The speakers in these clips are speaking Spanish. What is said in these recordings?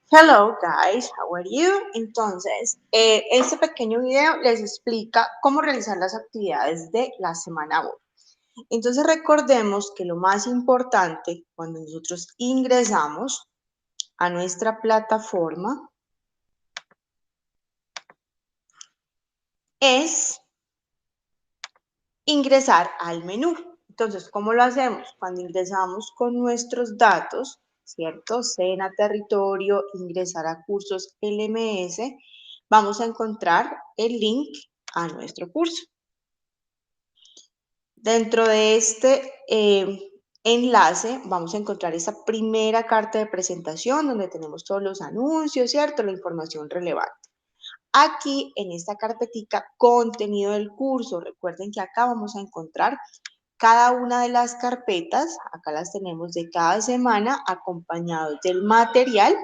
Hello guys, how are you? Entonces, este pequeño video les explica cómo realizar las actividades de la semana 1. Entonces recordemos que lo más importante cuando nosotros ingresamos a nuestra plataforma es ingresar al menú. Entonces, ¿cómo lo hacemos? Cuando ingresamos con nuestros datos, ¿cierto? SENA, territorio, ingresar a cursos LMS, vamos a encontrar el link a nuestro curso. Dentro de este enlace vamos a encontrar esa primera carta de presentación donde tenemos todos los anuncios, ¿cierto? La información relevante. Aquí en esta carpetica, contenido del curso, recuerden que acá vamos a encontrar cada una de las carpetas, acá las tenemos de cada semana, acompañados del material,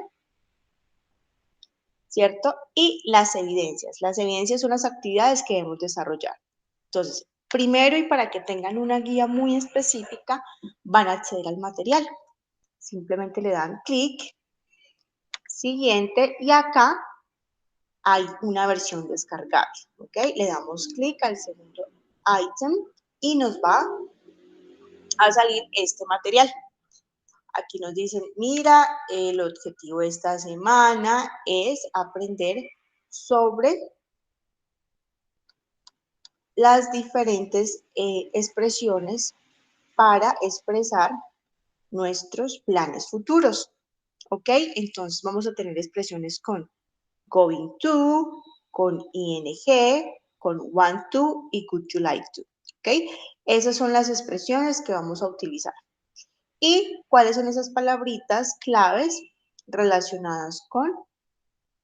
¿cierto? Y las evidencias. Las evidencias son las actividades que debemos desarrollar. Entonces, primero y para que tengan una guía muy específica, van a acceder al material. Simplemente le dan clic, siguiente, y acá hay una versión descargable, ¿ok? Le damos clic al segundo item y nos va a salir este material. Aquí nos dicen, mira, el objetivo de esta semana es aprender sobre las diferentes expresiones para expresar nuestros planes futuros, ¿ok? Entonces vamos a tener expresiones con going to, con ing, con want to y would you like to, ¿ok? Esas son las expresiones que vamos a utilizar. ¿Y cuáles son esas palabritas claves relacionadas con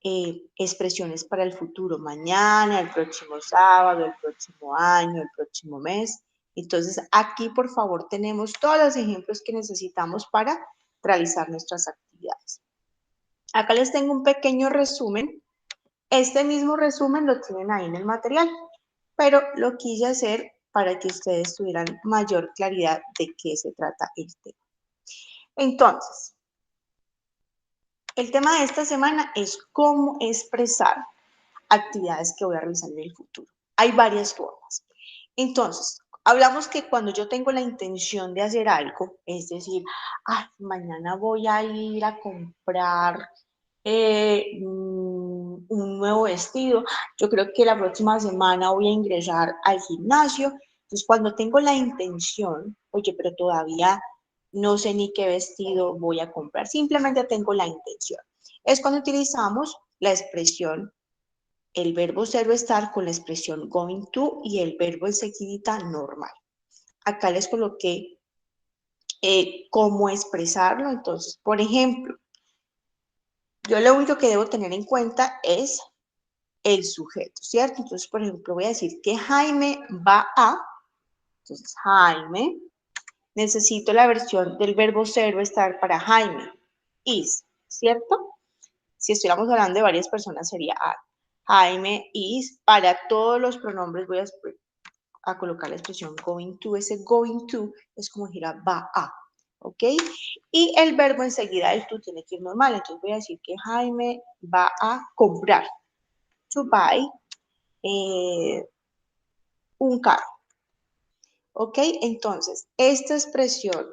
expresiones para el futuro? Mañana, el próximo sábado, el próximo año, el próximo mes. Entonces, aquí, por favor, tenemos todos los ejemplos que necesitamos para realizar nuestras actividades. Acá les tengo un pequeño resumen. Este mismo resumen lo tienen ahí en el material, pero lo quise hacer para que ustedes tuvieran mayor claridad de qué se trata el tema. Entonces, el tema de esta semana es cómo expresar actividades que voy a realizar en el futuro. Hay varias formas. Entonces, hablamos que cuando yo tengo la intención de hacer algo, es decir, mañana voy a ir a comprar un nuevo vestido, yo creo que la próxima semana voy a ingresar al gimnasio. Entonces, cuando tengo la intención, oye, pero todavía no sé ni qué vestido voy a comprar, simplemente tengo la intención. Es cuando utilizamos la expresión, el verbo ser o estar con la expresión going to y el verbo enseguidita normal. Acá les coloqué cómo expresarlo. Entonces, por ejemplo, yo lo único que debo tener en cuenta es el sujeto, ¿cierto? Entonces, por ejemplo, voy a decir que Jaime va a, entonces Jaime, necesito la versión del verbo ser o estar para Jaime, is, ¿cierto? Si estuviéramos hablando de varias personas sería a. Jaime is, para todos los pronombres voy a colocar la expresión going to. Ese going to es como decir va a, ¿ok? Y el verbo enseguida del to tiene que ir normal, entonces voy a decir que Jaime va a comprar, to buy, un carro, ¿ok? Entonces, esta expresión,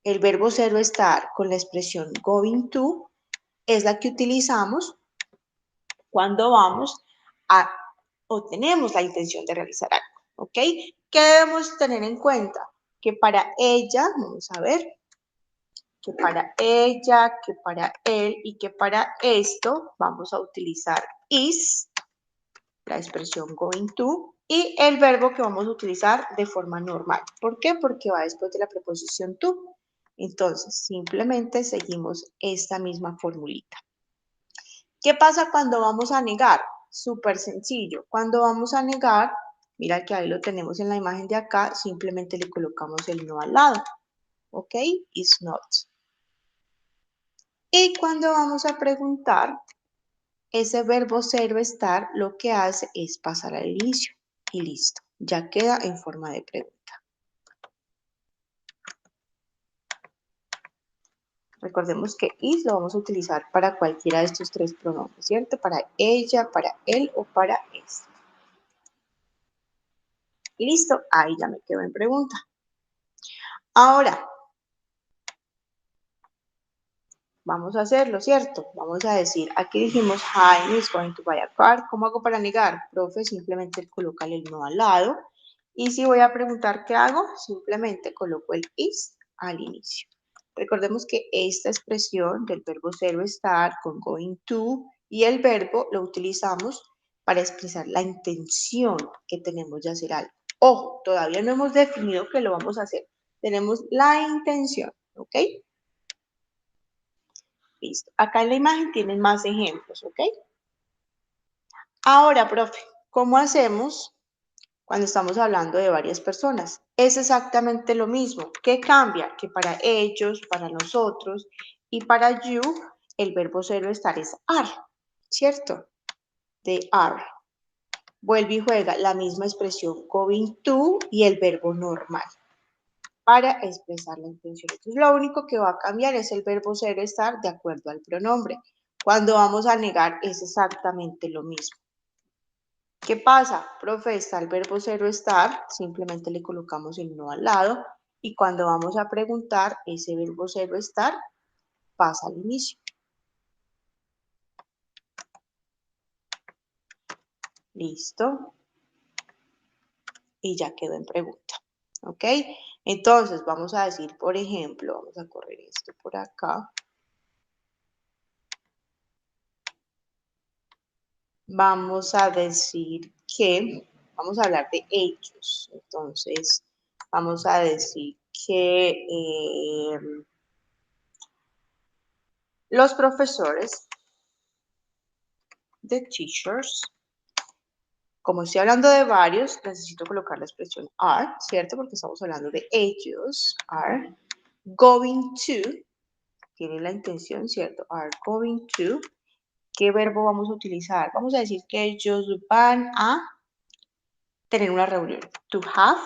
el verbo ser o estar con la expresión going to, es la que utilizamos cuando vamos a o tenemos la intención de realizar algo, ¿ok? ¿Qué debemos tener en cuenta? Que para ella, vamos a ver, que para ella, que para él y que para esto vamos a utilizar is, la expresión going to, y el verbo que vamos a utilizar de forma normal. ¿Por qué? Porque va después de la preposición to. Entonces, simplemente seguimos esta misma formulita. ¿Qué pasa cuando vamos a negar? Súper sencillo. Cuando vamos a negar, mira que ahí lo tenemos en la imagen de acá, simplemente le colocamos el no al lado. ¿Ok? Is not. Y cuando vamos a preguntar, ese verbo ser o estar lo que hace es pasar al inicio. Y listo. Ya queda en forma de pregunta. Recordemos que is lo vamos a utilizar para cualquiera de estos tres pronombres, ¿cierto? Para ella, para él o para este. Y listo, ahí ya me quedo en pregunta. Ahora, vamos a hacerlo, ¿cierto? Vamos a decir, aquí dijimos, Jaime is going to buy a car. ¿Cómo hago para negar? Profe, simplemente coloca el no al lado. Y si voy a preguntar qué hago, simplemente coloco el is al inicio. Recordemos que esta expresión del verbo ser o estar con going to y el verbo lo utilizamos para expresar la intención que tenemos de hacer algo. Ojo, todavía no hemos definido que lo vamos a hacer. Tenemos la intención, ¿ok? Listo. Acá en la imagen tienen más ejemplos, ¿ok? Ahora, profe, ¿cómo hacemos cuando estamos hablando de varias personas? Es exactamente lo mismo. ¿Qué cambia? Que para ellos, para nosotros y para you, el verbo ser o estar es are, ¿cierto? De are. Vuelve y juega la misma expresión going to y el verbo normal para expresar la intención. Entonces, lo único que va a cambiar es el verbo ser o estar de acuerdo al pronombre. Cuando vamos a negar es exactamente lo mismo. ¿Qué pasa? Profe, está el verbo ser o estar, simplemente le colocamos el no al lado y cuando vamos a preguntar, ese verbo ser o estar pasa al inicio. Listo. Y ya quedó en pregunta. ¿Ok? Entonces, vamos a decir, por ejemplo, vamos a correr esto por acá. Vamos a decir que, vamos a hablar de hechos. Entonces, vamos a decir que los profesores, the teachers, como estoy hablando de varios, necesito colocar la expresión are, ¿cierto? Porque estamos hablando de ellos, are going to, tiene la intención, ¿cierto? Are going to. ¿Qué verbo vamos a utilizar? Vamos a decir que ellos van a tener una reunión. To have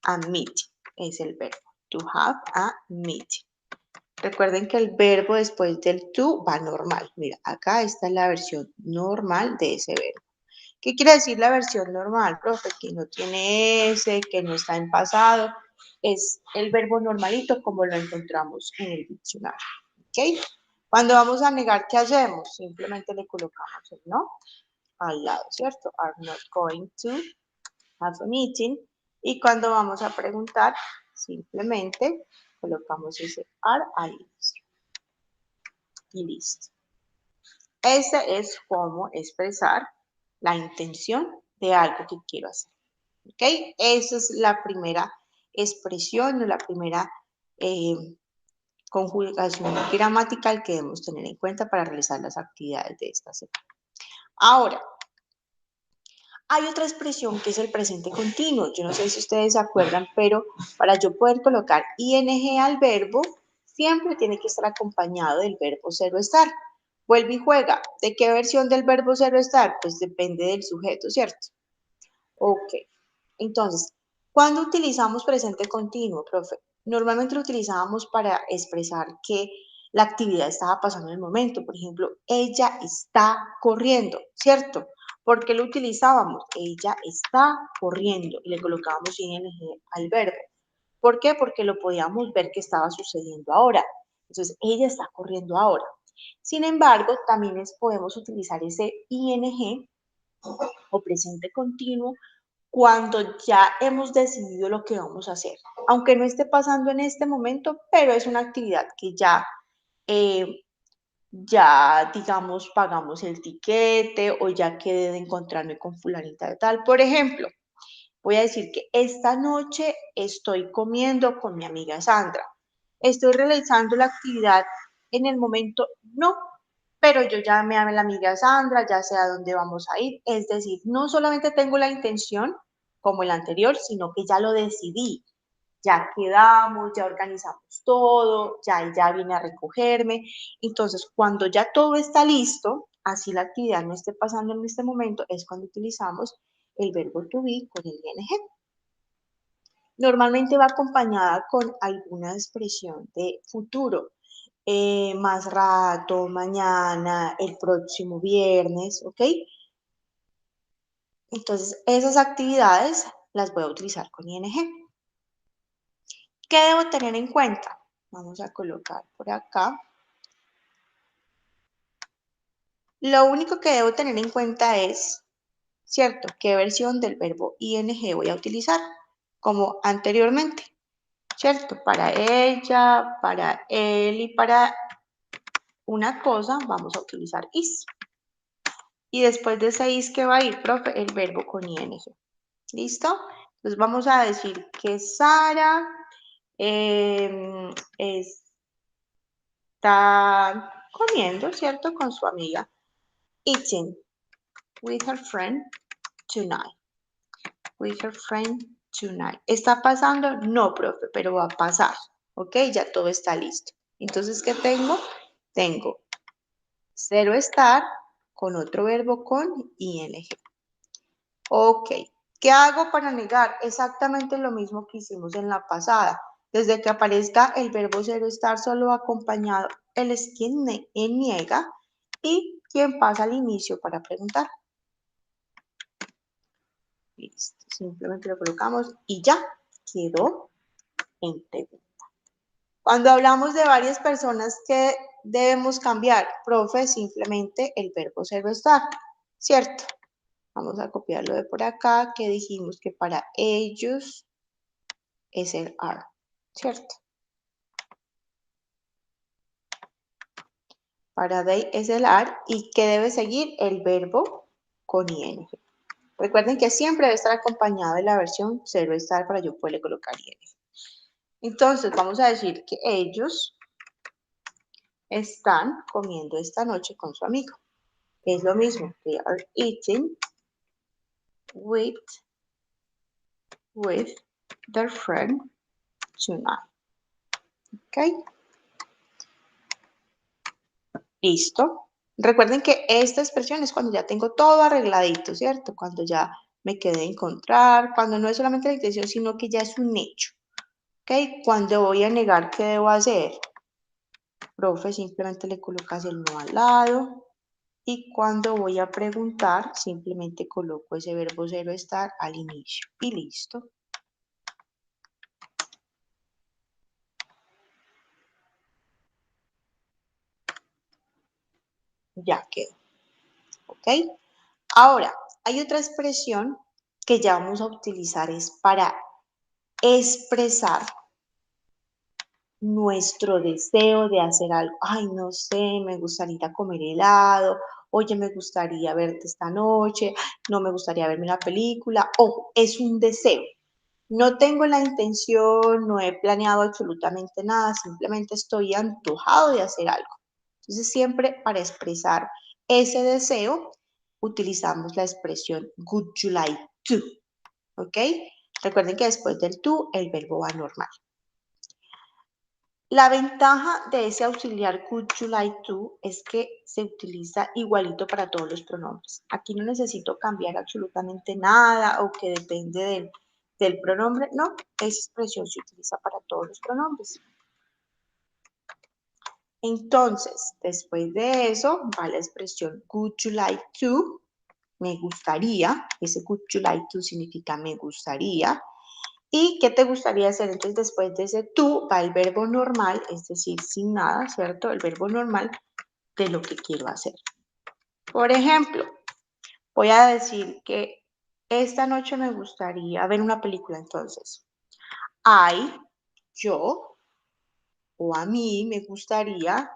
a meeting es el verbo. To have a meeting. Recuerden que el verbo después del to va normal. Mira, acá está la versión normal de ese verbo. ¿Qué quiere decir la versión normal, profe? Que no tiene ese, que no está en pasado. Es el verbo normalito como lo encontramos en el diccionario. ¿Ok? Cuando vamos a negar, ¿qué hacemos? Simplemente le colocamos el no al lado, ¿cierto? Are not going to have a meeting. Y cuando vamos a preguntar, simplemente colocamos ese are al inicio. Y listo. Ese es cómo expresar la intención de algo que quiero hacer. ¿Ok? Esa es la primera expresión, la primera conjugación gramatical que debemos tener en cuenta para realizar las actividades de esta semana. Ahora, hay otra expresión que es el presente continuo. Yo no sé si ustedes se acuerdan, pero para yo poder colocar ing al verbo, siempre tiene que estar acompañado del verbo ser o estar. Vuelve y juega. ¿De qué versión del verbo ser o estar? Pues depende del sujeto, ¿cierto? Ok. Entonces, ¿cuándo utilizamos presente continuo, profe? Normalmente lo utilizábamos para expresar que la actividad estaba pasando en el momento. Por ejemplo, ella está corriendo, ¿cierto? ¿Por qué lo utilizábamos? Ella está corriendo y le colocábamos ing al verbo. ¿Por qué? Porque lo podíamos ver que estaba sucediendo ahora. Entonces, ella está corriendo ahora. Sin embargo, también podemos utilizar ese ing o presente continuo cuando ya hemos decidido lo que vamos a hacer. Aunque no esté pasando en este momento, pero es una actividad que ya digamos, pagamos el tiquete o ya quedé de encontrarme con fulanita de tal. Por ejemplo, voy a decir que esta noche estoy comiendo con mi amiga Sandra. Estoy realizando la actividad en el momento, no, pero yo ya me a la amiga Sandra, ya sé a dónde vamos a ir. Es decir, no solamente tengo la intención como el anterior, sino que ya lo decidí. Ya quedamos, ya organizamos todo, ya ella viene a recogerme. Entonces, cuando ya todo está listo, así la actividad no esté pasando en este momento, es cuando utilizamos el verbo to be con el ing. Normalmente va acompañada con alguna expresión de futuro. más rato, mañana, el próximo viernes, ¿ok? Entonces, esas actividades las voy a utilizar con ing. ¿Qué debo tener en cuenta? Vamos a colocar por acá. Lo único que debo tener en cuenta es, ¿cierto?, qué versión del verbo ing voy a utilizar, como anteriormente, ¿cierto? Para ella, para él y para una cosa vamos a utilizar is. Y después de ese is, ¿qué va a ir, profe? El verbo con ing. ¿Listo? Entonces vamos a decir que Sara está comiendo, ¿cierto? Con su amiga. Eating with her friend tonight. With her friend tonight. ¿Está pasando? No, profe, pero va a pasar. ¿Ok? Ya todo está listo. Entonces, ¿qué tengo? Tengo cero estar con otro verbo con ing. Ok. ¿Qué hago para negar? Exactamente lo mismo que hicimos en la pasada. Desde que aparezca el verbo cero estar solo acompañado, él es quien niega y quien pasa al inicio para preguntar. Listo. Simplemente lo colocamos y ya quedó en pregunta. Cuando hablamos de varias personas, ¿qué debemos cambiar? Profe, simplemente el verbo cero estar, ¿cierto? Vamos a copiarlo de por acá, que dijimos que para ellos es el are, ¿cierto? Para they es el are y que debe seguir el verbo con ing. Recuerden que siempre debe estar acompañado de la versión cero estar para yo poderle colocar ing. Entonces vamos a decir que ellos están comiendo esta noche con su amigo. Es lo mismo, they are eating with their friend tonight. ¿Ok? Listo. Recuerden que esta expresión es cuando ya tengo todo arregladito, ¿cierto? Cuando ya me quedé de encontrar, cuando no es solamente la intención, sino que ya es un hecho. ¿Ok? Cuando voy a negar, ¿qué debo hacer? Profe, simplemente le colocas el no al lado. Y cuando voy a preguntar, simplemente coloco ese verbo cero estar al inicio. Y listo. Ya quedó. ¿Ok? Ahora, hay otra expresión que ya vamos a utilizar, es para expresar nuestro deseo de hacer algo. Ay, no sé, me gustaría ir a comer helado. Oye, me gustaría verte esta noche. No me gustaría verme una película. Ojo, es un deseo. No tengo la intención, no he planeado absolutamente nada, simplemente estoy antojado de hacer algo. Entonces, siempre para expresar ese deseo, utilizamos la expresión would you like to, ¿ok? Recuerden que después del to, el verbo va normal. La ventaja de ese auxiliar would you like to es que se utiliza igualito para todos los pronombres. Aquí no necesito cambiar absolutamente nada o que depende del pronombre. No, esa expresión se utiliza para todos los pronombres. Entonces, después de eso va la expresión would you like to, me gustaría, ese would you like to significa me gustaría. ¿Y qué te gustaría hacer? Entonces, después de ese tú va el verbo normal, es decir, sin nada, ¿cierto? El verbo normal de lo que quiero hacer. Por ejemplo, voy a decir que esta noche me gustaría ver una película, entonces. Yo, o a mí me gustaría,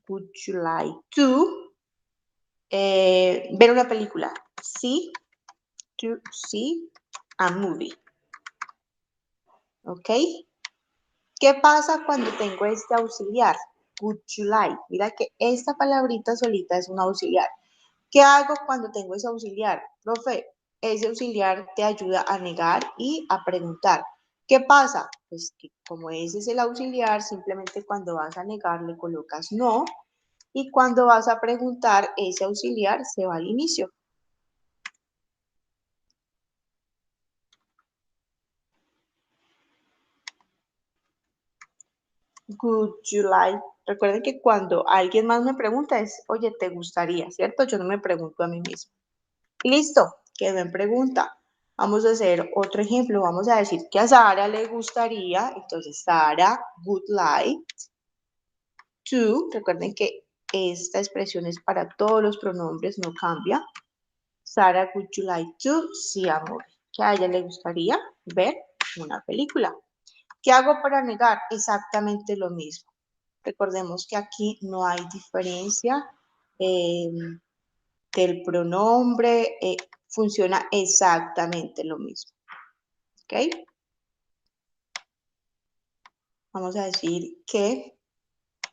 would you like to, ver una película. To see a movie. ¿Ok? ¿Qué pasa cuando tengo este auxiliar? Would you like. Mira que esta palabrita solita es un auxiliar. ¿Qué hago cuando tengo ese auxiliar? Profe, ese auxiliar te ayuda a negar y a preguntar. ¿Qué pasa? Pues que como ese es el auxiliar, simplemente cuando vas a negar le colocas no y cuando vas a preguntar, ese auxiliar se va al inicio. Would you like Recuerden que cuando alguien más me pregunta es, oye, ¿te gustaría? ¿Cierto? Yo no me pregunto a mí mismo. Listo, quedó en pregunta. Vamos a hacer otro ejemplo. Vamos a decir que a Sara le gustaría. Entonces, Sara would like to. Recuerden que esta expresión es para todos los pronombres, no cambia. Sara, would you like to see a movie? Que a ella le gustaría ver una película. ¿Qué hago para negar? Exactamente lo mismo. Recordemos que aquí no hay diferencia del pronombre, funciona exactamente lo mismo. ¿Ok? Vamos a decir que,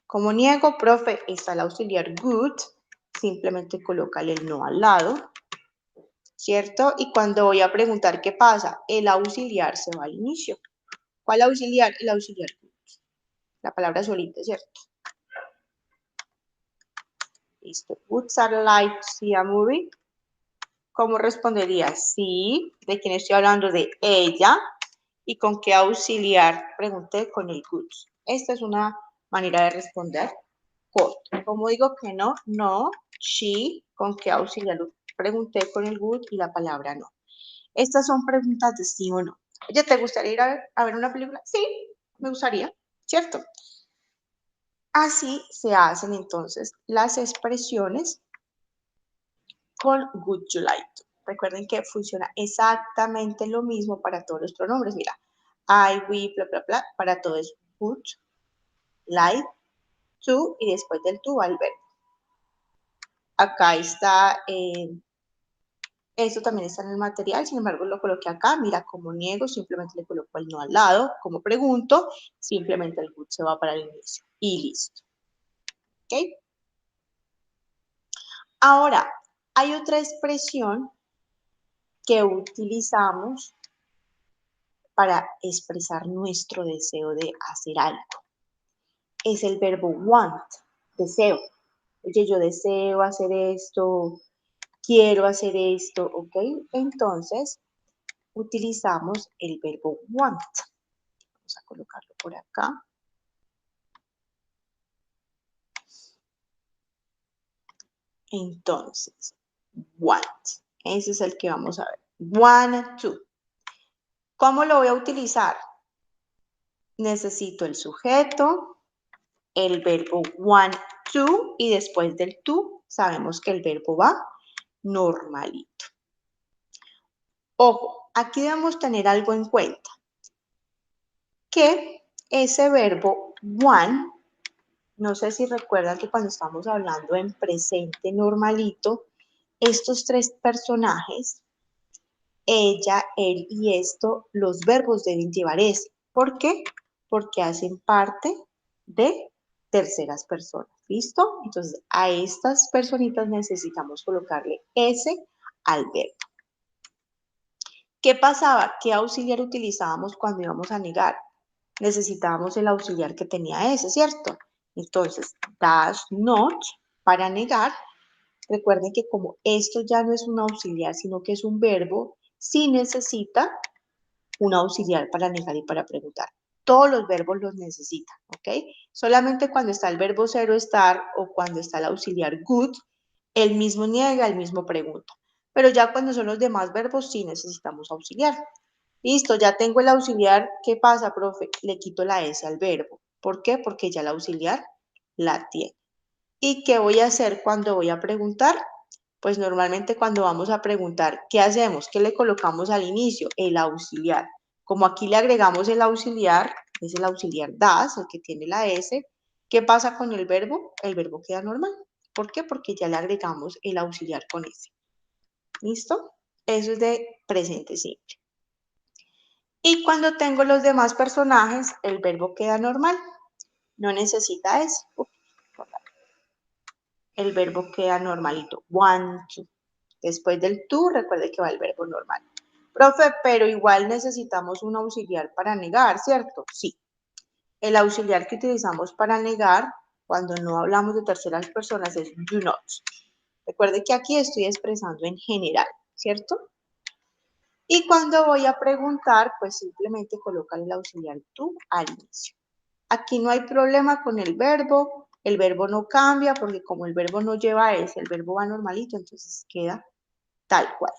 como niego, profe, está el auxiliar good, simplemente colócale el no al lado, ¿cierto? Y cuando voy a preguntar qué pasa, el auxiliar se va al inicio. ¿Cuál auxiliar? El auxiliar good. La palabra solita, ¿cierto? Listo. Would Sarah like to see a movie? ¿Cómo respondería? Sí. ¿De quién estoy hablando? De ella. ¿Y con qué auxiliar? Pregunté con el good. Esta es una manera de responder corto. Como digo que no, no, she, ¿con qué auxiliar? Pregunté con el good y la palabra no. Estas son preguntas de sí o no. Oye, ¿te gustaría ir a ver una película? Sí, me gustaría, ¿cierto? Así se hacen entonces las expresiones con would you like to. Recuerden que funciona exactamente lo mismo para todos los pronombres. Mira, I, we, bla, bla, bla, para todo es would, like, to, y después del to va el verbo. Acá está, esto también está en el material, sin embargo lo coloqué acá. Mira, como niego, simplemente le coloco el no al lado. Como pregunto, simplemente el would se va para el inicio. Y listo. ¿Ok? Ahora, hay otra expresión que utilizamos para expresar nuestro deseo de hacer algo. Es el verbo want, deseo. Oye, yo deseo hacer esto, quiero hacer esto, ¿ok? Entonces, utilizamos el verbo want. Vamos a colocarlo por acá. Entonces, want. Ese es el que vamos a ver. Want to. ¿Cómo lo voy a utilizar? Necesito el sujeto, el verbo want to y después del to sabemos que el verbo va normalito. Ojo, aquí debemos tener algo en cuenta, que ese verbo want, no sé si recuerdan que cuando estamos hablando en presente normalito, estos tres personajes, ella, él y esto, los verbos deben llevar ese. ¿Por qué? Porque hacen parte de terceras personas. ¿Listo? Entonces, a estas personitas necesitamos colocarle ese al verbo. ¿Qué pasaba? ¿Qué auxiliar utilizábamos cuando íbamos a negar? Necesitábamos el auxiliar que tenía ese, ¿cierto? Entonces, does not, para negar, recuerden que como esto ya no es un auxiliar, sino que es un verbo, sí necesita un auxiliar para negar y para preguntar. Todos los verbos los necesitan, ¿ok? Solamente cuando está el verbo cero estar o cuando está el auxiliar good, el mismo niega, el mismo pregunta. Pero ya cuando son los demás verbos, sí necesitamos auxiliar. Listo, ya tengo el auxiliar. ¿Qué pasa, profe? Le quito la S al verbo. ¿Por qué? Porque ya el auxiliar la tiene. ¿Y qué voy a hacer cuando voy a preguntar? Pues normalmente cuando vamos a preguntar, ¿qué hacemos? ¿Qué le colocamos al inicio? El auxiliar. Como aquí le agregamos el auxiliar, es el auxiliar das, el que tiene la S, ¿qué pasa con el verbo? El verbo queda normal. ¿Por qué? Porque ya le agregamos el auxiliar con S. ¿Listo? Eso es de presente simple. Y cuando tengo los demás personajes, el verbo queda normal. No necesita S. El verbo queda normalito. Want to. Después del to, recuerde que va el verbo normal. Profe, pero igual necesitamos un auxiliar para negar, ¿cierto? Sí. El auxiliar que utilizamos para negar, cuando no hablamos de terceras personas, es do not. Recuerde que aquí estoy expresando en general, ¿cierto? Y cuando voy a preguntar, pues simplemente colocan el auxiliar to al inicio. Aquí no hay problema con el verbo, El verbo no cambia porque como el verbo no lleva S, el verbo va normalito, entonces queda tal cual.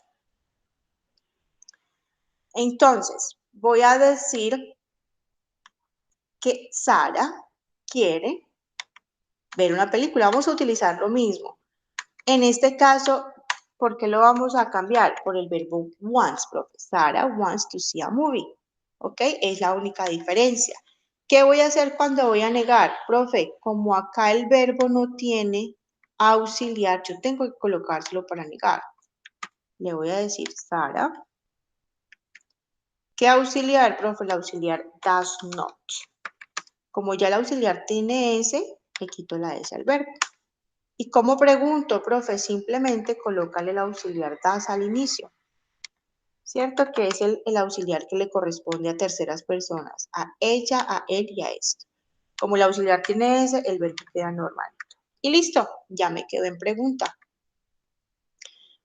Entonces, voy a decir que Sara quiere ver una película. Vamos a utilizar lo mismo. En este caso, ¿por qué lo vamos a cambiar? Por el verbo wants, profe. Sara wants to see a movie. ¿Ok? Es la única diferencia. ¿Qué voy a hacer cuando voy a negar? Profe, como acá el verbo no tiene auxiliar, yo tengo que colocárselo para negar. Le voy a decir Sara. ¿Qué auxiliar, profe? El auxiliar does not. Como ya el auxiliar tiene S, le quito la S al verbo. ¿Y cómo pregunto, profe? Simplemente colócale el auxiliar does al inicio. ¿Cierto? Que es el auxiliar que le corresponde a terceras personas. A ella, a él y a esto. Como el auxiliar tiene S, el verbo queda normal. Y listo, ya me quedo en pregunta.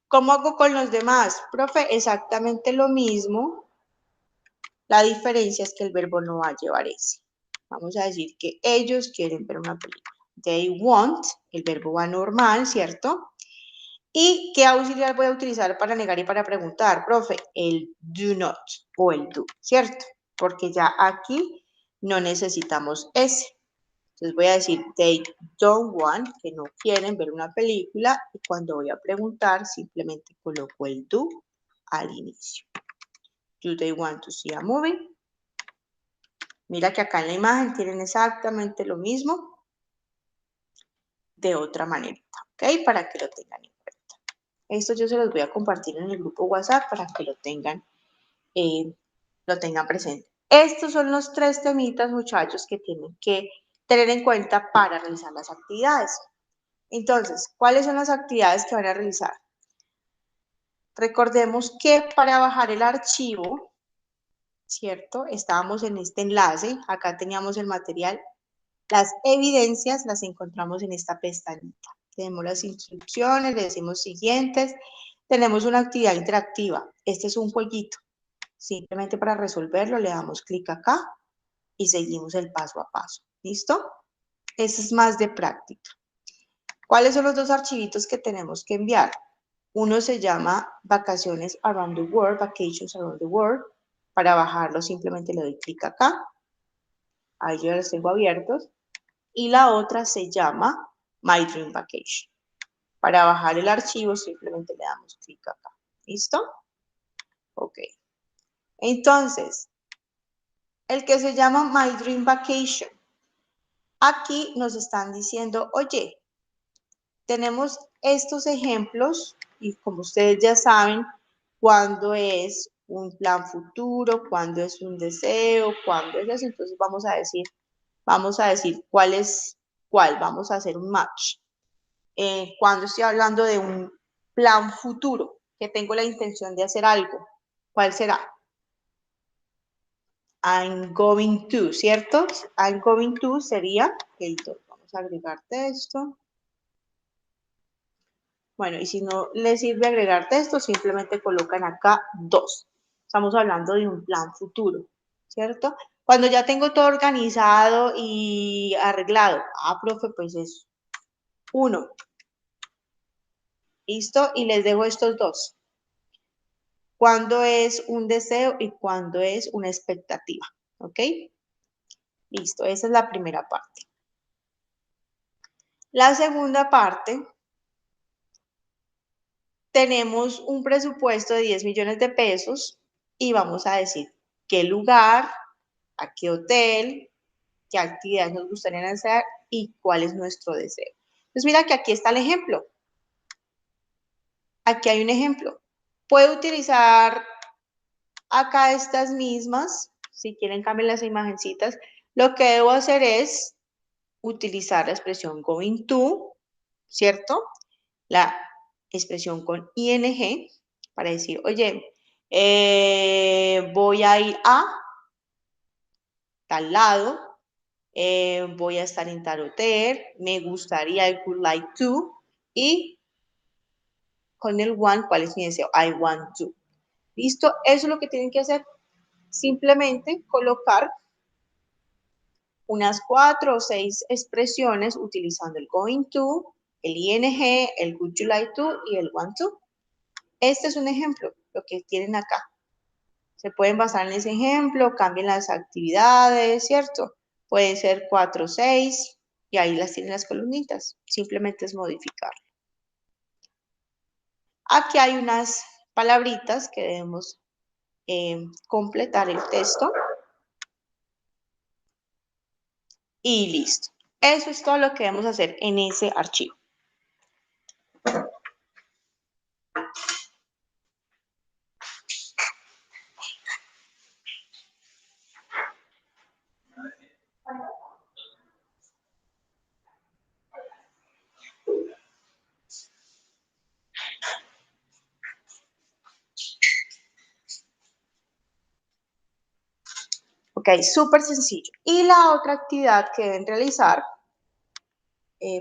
¿Cómo hago con los demás? Profe, exactamente lo mismo. La diferencia es que el verbo no va a llevar S. Vamos a decir que ellos quieren ver una película. They want, el verbo va normal, ¿cierto? ¿Y qué auxiliar voy a utilizar para negar y para preguntar? Profe, el do not o el do, ¿cierto? Porque ya aquí no necesitamos ese. Entonces voy a decir they don't want, que no quieren ver una película, y cuando voy a preguntar simplemente coloco el do al inicio. Do they want to see a movie? Mira que acá en la imagen tienen exactamente lo mismo de otra manera, ¿ok? Para que lo tengan en cuenta. Esto yo se los voy a compartir en el grupo WhatsApp para que lo tengan presente. Estos son los 3 temitas, muchachos, que tienen que tener en cuenta para realizar las actividades. Entonces, ¿cuáles son las actividades que van a realizar? Recordemos que para bajar el archivo, ¿cierto? Estábamos en este enlace, acá teníamos el material. Las evidencias las encontramos en esta pestañita. Tenemos las instrucciones, le decimos siguientes. Tenemos una actividad interactiva. Este es un jueguito. Simplemente para resolverlo le damos clic acá y seguimos el paso a paso. ¿Listo? Este es más de práctica. ¿Cuáles son los 2 archivitos que tenemos que enviar? Uno se llama Vacaciones Around the World, Vacations Around the World. Para bajarlo simplemente le doy clic acá. Ahí yo ya los tengo abiertos. Y la otra se llama My Dream Vacation. Para bajar el archivo simplemente le damos clic acá. ¿Listo? Ok. Entonces, el que se llama My Dream Vacation. Aquí nos están diciendo, oye, tenemos estos ejemplos y como ustedes ya saben, cuándo es un plan futuro, cuándo es un deseo, cuándo es eso. Entonces vamos a decir cuál es cuál, vamos a hacer un match. Cuando estoy hablando de un plan futuro, que tengo la intención de hacer algo, ¿cuál será? I'm going to, ¿cierto? I'm going to sería el 2. Vamos a agregar texto. Bueno, y si no les sirve agregar texto, simplemente colocan acá 2. Estamos hablando de un plan futuro, ¿cierto? Cuando ya tengo todo organizado y arreglado, profe, pues es 1. ¿Listo? Y les dejo estos 2. Cuándo es un deseo y cuándo es una expectativa, ¿ok? Listo, esa es la primera parte. La segunda parte, tenemos un presupuesto de 10 millones de pesos y vamos a decir qué lugar, a qué hotel, qué actividades nos gustaría hacer y cuál es nuestro deseo. Pues mira que aquí está el ejemplo. Aquí hay un ejemplo. Puedo utilizar acá estas mismas, si quieren cambiar las imagencitas. Lo que debo hacer es utilizar la expresión going to, ¿cierto? La expresión con ing para decir, oye, voy a ir a tal lado, voy a estar en tal hotel, me gustaría, I would like to, y con el want, ¿cuál es mi deseo? I want to. ¿Listo? Eso es lo que tienen que hacer. Simplemente colocar unas 4 o 6 expresiones utilizando el going to, el ing, el would you like to y el want to. Este es un ejemplo, lo que tienen acá. Se pueden basar en ese ejemplo, cambien las actividades, ¿cierto? Pueden ser 4 o 6 y ahí las tienen las columnitas. Simplemente es modificar. Aquí hay unas palabritas que debemos completar el texto. Y listo. Eso es todo lo que debemos hacer en ese archivo. Ok, súper sencillo. Y la otra actividad que deben realizar,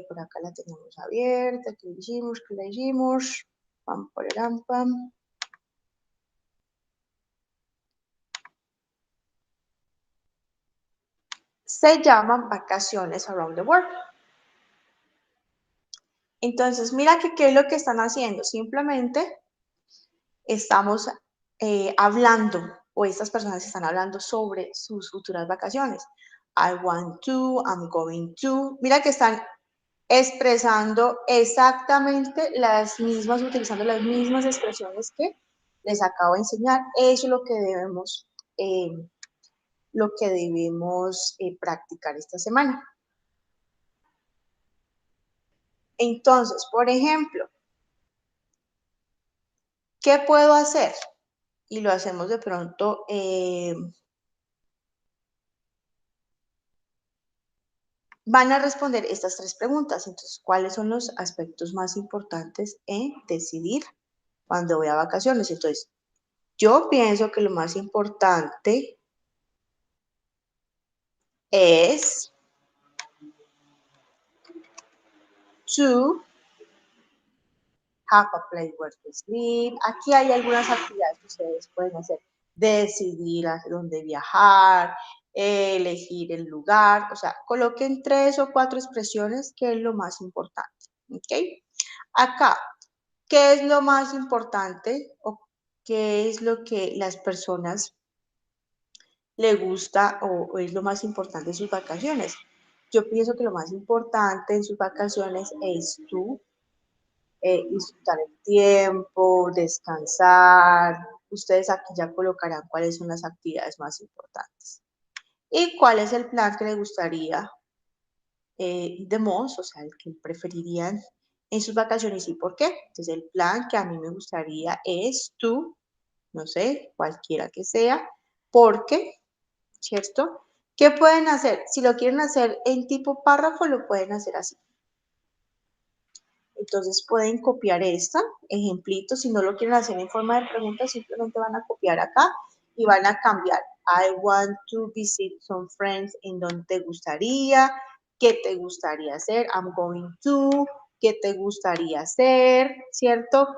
por acá la tenemos abierta, que la hicimos, pam, pararam, pam. Se llaman vacaciones around the world. Entonces, mira que qué es lo que están haciendo. Simplemente estamos hablando, o estas personas están hablando sobre sus futuras vacaciones. I want to, I'm going to. Mira que están expresando exactamente las mismas, utilizando las mismas expresiones que les acabo de enseñar. Eso es lo que debemos practicar esta semana. Entonces, por ejemplo, ¿qué puedo hacer? Y lo hacemos de pronto, van a responder estas 3 preguntas. Entonces, ¿cuáles son los aspectos más importantes en decidir cuando voy a vacaciones? Entonces, yo pienso que lo más importante es to have a place where to sleep. Aquí hay algunas actividades que ustedes pueden hacer. Decidir a dónde viajar, elegir el lugar. O sea, coloquen 3 o 4 expresiones que es lo más importante. ¿Ok? Acá, ¿qué es lo más importante o qué es lo que las personas le gusta o es lo más importante en sus vacaciones? Yo pienso que lo más importante en sus vacaciones es tú disfrutar el tiempo, descansar. Ustedes aquí ya colocarán cuáles son las actividades más importantes. Y cuál es el plan que les gustaría de most, o sea, el que preferirían en sus vacaciones y por qué. Entonces, el plan que a mí me gustaría es tú, no sé, cualquiera que sea, porque, ¿cierto? ¿Qué pueden hacer? Si lo quieren hacer en tipo párrafo, lo pueden hacer así. Entonces pueden copiar esta, ejemplito, si no lo quieren hacer en forma de pregunta, simplemente van a copiar acá y van a cambiar. I want to visit some friends en donde te gustaría, qué te gustaría hacer, I'm going to, qué te gustaría hacer, ¿cierto?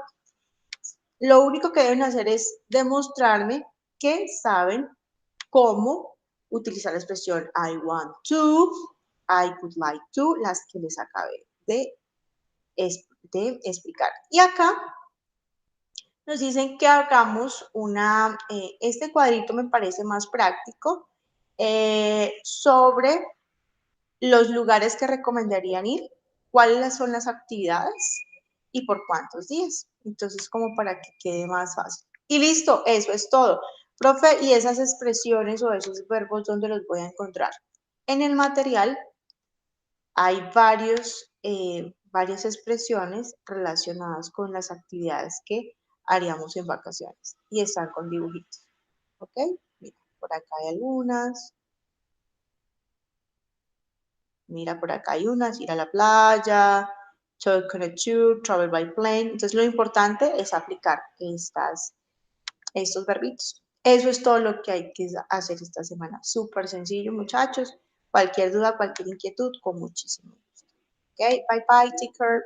Lo único que deben hacer es demostrarme que saben cómo utilizar la expresión I want to, I would like to, las que les acabé de explicar. Y acá nos dicen que hagamos este cuadrito me parece más práctico, sobre los lugares que recomendarían ir, cuáles son las actividades y por cuántos días. Entonces, como para que quede más fácil. Y listo, eso es todo. Profe, ¿y esas expresiones o esos verbos dónde los voy a encontrar? En el material hay varias expresiones relacionadas con las actividades que haríamos en vacaciones y están con dibujitos. ¿Ok? Mira, por acá hay algunas. Mira, por acá hay unas, ir a la playa, to connect to, travel by plane. Entonces, lo importante es aplicar estos verbitos. Eso es todo lo que hay que hacer esta semana. Súper sencillo, muchachos. Cualquier duda, cualquier inquietud, con muchísimo gusto. Ok, bye bye, take care.